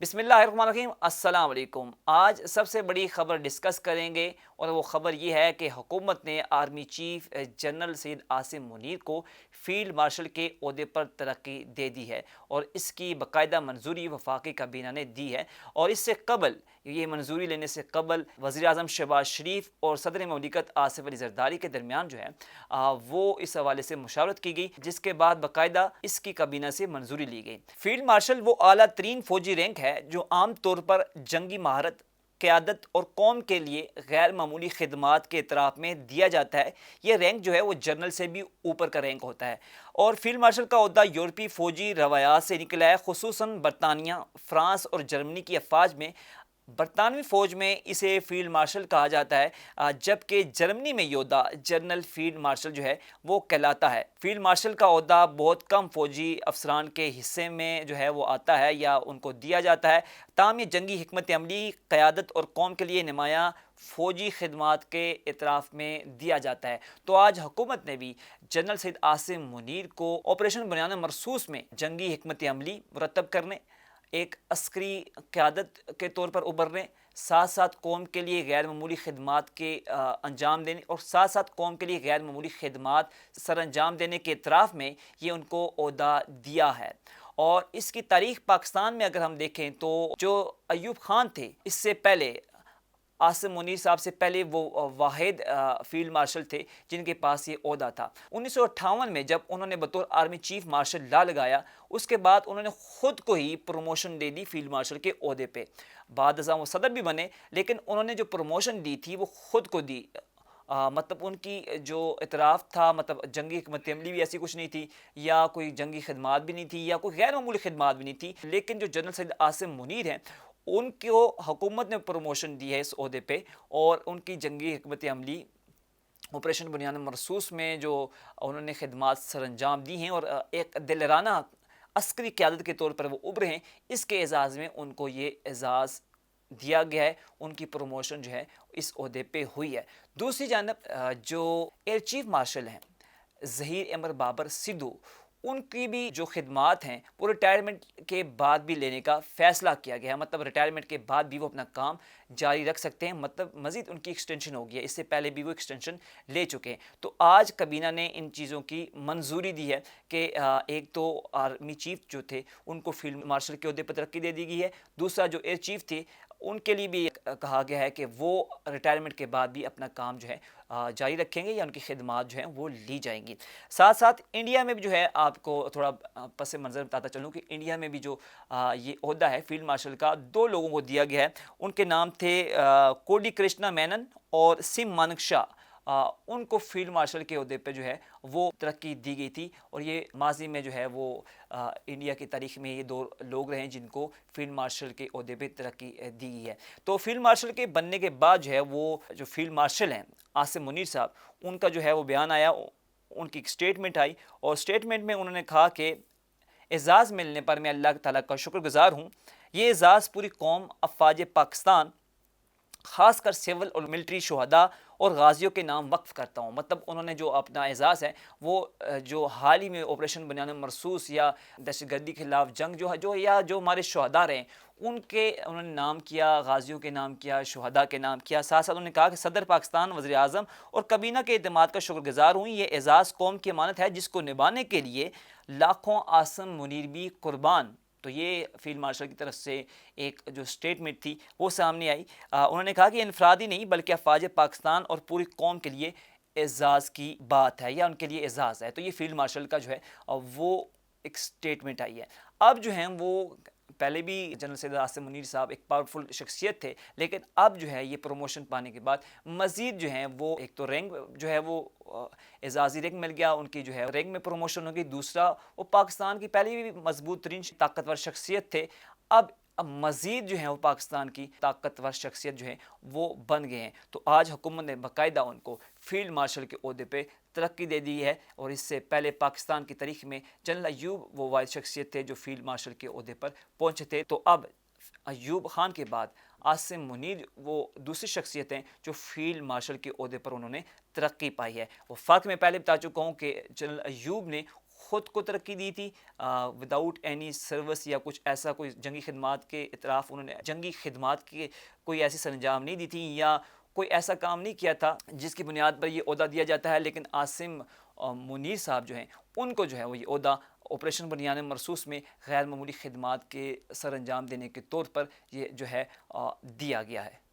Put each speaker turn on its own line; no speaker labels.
بسم اللہ الرحمن الرحیم، السلام علیکم۔ آج سب سے بڑی خبر ڈسکس کریں گے اور وہ خبر یہ ہے کہ حکومت نے army chief general Syed Asim Munir کو فیلڈ مارشل کے عہدے پر ترقی دے دی ہے اور اس کی باقاعدہ منظوری وفاقی کابینہ نے دی ہے۔ اور اس سے قبل یہ منظوری لینے سے قبل وزیر اعظم شہباز شریف اور صدر مملکت آصف علی زرداری کے درمیان وہ اس حوالے سے مشاورت کی گئی، جس کے بعد باقاعدہ اس کی کابینہ سے منظوری لی گئی۔ فیلڈ مارشل وہ اعلیٰ ترین فوجی رینک ہے جو عام طور پر جنگی مہارت، قیادت اور قوم کے لیے غیر معمولی خدمات کے اعتراف میں دیا جاتا ہے۔ یہ رینک جو ہے وہ جنرل سے بھی اوپر کا رینک ہوتا ہے اور فیلڈ مارشل کا عہدہ یورپی فوجی روایات سے نکلا ہے، خصوصاً برطانیہ، فرانس اور جرمنی کی افواج میں۔ برطانوی فوج میں اسے فیلڈ مارشل کہا جاتا ہے، جبکہ جرمنی میں یودا جنرل فیلڈ مارشل جو ہے وہ کہلاتا ہے۔ فیلڈ مارشل کا عہدہ بہت کم فوجی افسران کے حصے میں جو ہے وہ آتا ہے یا ان کو دیا جاتا ہے، تاہم یہ جنگی حکمت عملی، قیادت اور قوم کے لیے نمایاں فوجی خدمات کے اعتراف میں دیا جاتا ہے۔ تو آج حکومت نے بھی جنرل سید عاصم منیر کو آپریشن بنیان مرصوص میں جنگی حکمت عملی مرتب کرنے، ایک عسکری قیادت کے طور پر ابھرنے، ساتھ ساتھ قوم کے لیے غیر معمولی خدمات کے انجام دینے اور ساتھ ساتھ قوم کے لیے غیر معمولی خدمات سر انجام دینے کے اعتراف میں یہ ان کو عہدہ دیا ہے۔ اور اس کی تاریخ پاکستان میں اگر ہم دیکھیں تو جو ایوب خان تھے، اس سے پہلے عاصم منیر صاحب سے پہلے وہ واحد فیلڈ مارشل تھے جن کے پاس یہ عہدہ تھا۔ 1958 میں جب انہوں نے بطور آرمی چیف مارشل لا لگایا، اس کے بعد انہوں نے خود کو ہی پروموشن دے دی فیلڈ مارشل کے عہدے پہ۔ بعد ازاں وہ صدر بھی بنے، لیکن انہوں نے جو پروموشن دی تھی وہ خود کو دی۔ مطلب ان کی جو اعتراف تھا، مطلب جنگی حکمت عملی بھی ایسی کچھ نہیں تھی، یا کوئی جنگی خدمات بھی نہیں تھی، یا کوئی غیر معمولی خدمات بھی نہیں تھی، لیکن جو جنرل سید عاصم منیر ہیں ان کو حکومت نے پروموشن دی ہے اس عہدے پہ، اور ان کی جنگی حکمت عملی آپریشن بنیان مرصوص میں جو انہوں نے خدمات سر انجام دی ہیں اور ایک دلرانہ عسکری قیادت کے طور پر وہ ابھرے ہیں، اس کے اعزاز میں ان کو یہ اعزاز دیا گیا ہے، ان کی پروموشن جو ہے اس عہدے پہ ہوئی ہے۔ دوسری جانب جو ایئر چیف مارشل ہیں ظہیر امر بابر سدھو، ان کی بھی جو خدمات ہیں وہ ریٹائرمنٹ کے بعد بھی لینے کا فیصلہ کیا گیا ہے، مطلب ریٹائرمنٹ کے بعد بھی وہ اپنا کام جاری رکھ سکتے ہیں، مطلب مزید ان کی ایکسٹینشن ہو گیا، اس سے پہلے بھی وہ ایکسٹینشن لے چکے ہیں۔ تو آج کابینہ نے ان چیزوں کی منظوری دی ہے کہ ایک تو آرمی چیف جو تھے ان کو فیلڈ مارشل کے عہدے پر ترقی دے دی گئی ہے، دوسرا جو ایئر چیف تھے ان کے لیے بھی کہا گیا ہے کہ وہ ریٹائرمنٹ کے بعد بھی اپنا کام جو ہے جاری رکھیں گے یا ان کی خدمات جو ہیں وہ لی جائیں گی۔ ساتھ ساتھ انڈیا میں بھی جو ہے، آپ کو تھوڑا پس منظر بتاتا چلوں کہ انڈیا میں بھی جو یہ عہدہ ہے فیلڈ مارشل کا، دو لوگوں کو دیا گیا ہے۔ ان کے نام تھے کوڈی کرشنا مینن اور سم مانک شاہ۔ ان کو فیلڈ مارشل کے عہدے پہ جو ہے وہ ترقی دی گئی تھی، اور یہ ماضی میں جو ہے وہ انڈیا کی تاریخ میں یہ دو لوگ رہے ہیں جن کو فیلڈ مارشل کے عہدے پہ ترقی دی گئی ہے۔ تو فیلڈ مارشل کے بننے کے بعد جو ہے وہ جو فیلڈ مارشل ہیں عاصم منیر صاحب، ان کا جو ہے وہ بیان آیا، ان کی ایک اسٹیٹمنٹ آئی، اور اسٹیٹمنٹ میں انہوں نے کہا کہ اعزاز ملنے پر میں اللہ تعالیٰ کا شکر گزار ہوں۔ یہ اعزاز پوری قوم، افواج پاکستان، خاص کر سول اور ملٹری شہداء اور غازیوں کے نام وقف کرتا ہوں۔ مطلب انہوں نے جو اپنا اعزاز ہے وہ جو حال ہی میں آپریشن بنیان مرصوص یا دہشت گردی کے خلاف جنگ جو ہمارے شہداء رہے ان کے انہوں نے نام کیا، غازیوں کے نام کیا، شہداء کے نام کیا۔ ساتھ ساتھ انہوں نے کہا کہ صدر پاکستان، وزیر اعظم اور کابینہ کے اعتماد کا شکر گزار ہوں۔ یہ اعزاز قوم کی امانت ہے جس کو نبھانے کے لیے لاکھوں عاصم منیر بھی قربان۔ تو یہ فیلڈ مارشل کی طرف سے ایک جو اسٹیٹمنٹ تھی وہ سامنے آئی۔ انہوں نے کہا کہ انفرادی نہیں بلکہ افواج پاکستان اور پوری قوم کے لیے اعزاز کی بات ہے یا ان کے لیے اعزاز ہے۔ تو یہ فیلڈ مارشل کا جو ہے وہ ایک اسٹیٹمنٹ آئی ہے۔ اب جو ہیں وہ پہلے بھی جنرل سید عاصم منیر صاحب ایک پاورفل شخصیت تھے، لیکن اب جو ہے یہ پروموشن پانے کے بعد مزید جو ہیں وہ ایک تو رینک جو ہے وہ اعزازی رینک مل گیا، ان کی جو ہے رینک میں پروموشن ہو گئی، دوسرا وہ پاکستان کی پہلے بھی مضبوط ترین طاقتور شخصیت تھے، اب مزید جو ہے وہ پاکستان کی طاقتور شخصیت جو ہے وہ بن گئے ہیں۔ تو آج حکومت نے باقاعدہ ان کو فیلڈ مارشل کے عہدے پہ ترقی دے دی ہے، اور اس سے پہلے پاکستان کی تاریخ میں جنرل ایوب وہ واحد شخصیت تھے جو فیلڈ مارشل کے عہدے پر پہنچے تھے۔ تو اب ایوب خان کے بعد عاصم منیر وہ دوسری شخصیت ہیں جو فیلڈ مارشل کے عہدے پر انہوں نے ترقی پائی ہے۔ وہ فرق میں پہلے بتا چکا ہوں کہ جنرل ایوب نے خود کو ترقی دی تھی وداؤٹ اینی سروس یا کچھ ایسا کوئی جنگی خدمات کے اطراف انہوں نے جنگی خدمات کے کوئی ایسی سر انجام نہیں دی تھی یا کوئی ایسا کام نہیں کیا تھا جس کی بنیاد پر یہ عہدہ دیا جاتا ہے، لیکن عاصم منیر صاحب جو ہیں ان کو جو ہے وہ یہ عہدہ آپریشن بنیان مرصوص میں غیر معمولی خدمات کے سر انجام دینے کے طور پر یہ جو ہے دیا گیا ہے۔